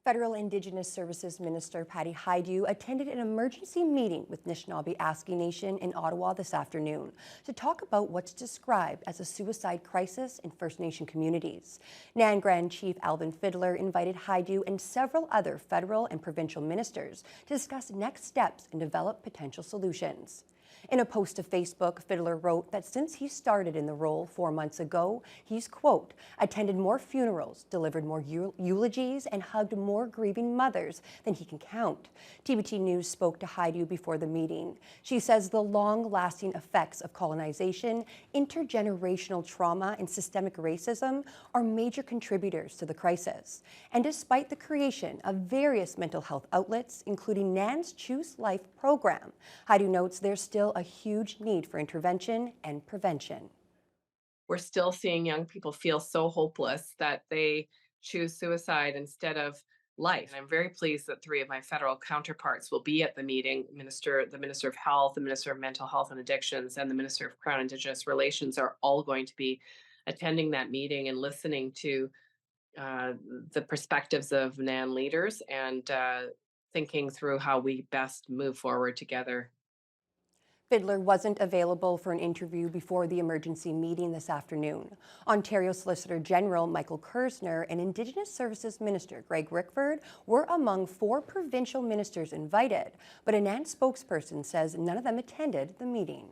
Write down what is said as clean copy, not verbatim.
Federal Indigenous Services Minister Patty Hajdu attended an emergency meeting with Anishinaabe-Aski Nation in Ottawa this afternoon to talk about what's described as a suicide crisis in First Nation communities. NAN Grand Chief Alvin Fiddler invited Hajdu and several other federal and provincial ministers to discuss next steps and develop potential solutions. In a post to Facebook, Fiddler wrote that since he started in the role 4 months ago, he's, quote, attended more funerals, delivered more eulogies, and hugged more grieving mothers than he can count. TBT News spoke to Hajdu before the meeting. She says the long-lasting effects of colonization, intergenerational trauma, and systemic racism are major contributors to the crisis. And despite the creation of various mental health outlets, including NAN's Choose Life program, Hajdu notes there's still a huge need for intervention and prevention. We're still seeing young people feel so hopeless that they choose suicide instead of life. And I'm very pleased that three of my federal counterparts will be at the meeting. The Minister of Health, the Minister of Mental Health and Addictions, and the Minister of Crown Indigenous Relations are all going to be attending that meeting and listening to uh, the perspectives of NAN leaders and thinking through how we best move forward together. Fiddler wasn't available for an interview before the emergency meeting this afternoon. Ontario Solicitor General Michael Kersner and Indigenous Services Minister Greg Rickford were among 4 provincial ministers invited, but a NAN spokesperson says none of them attended the meeting.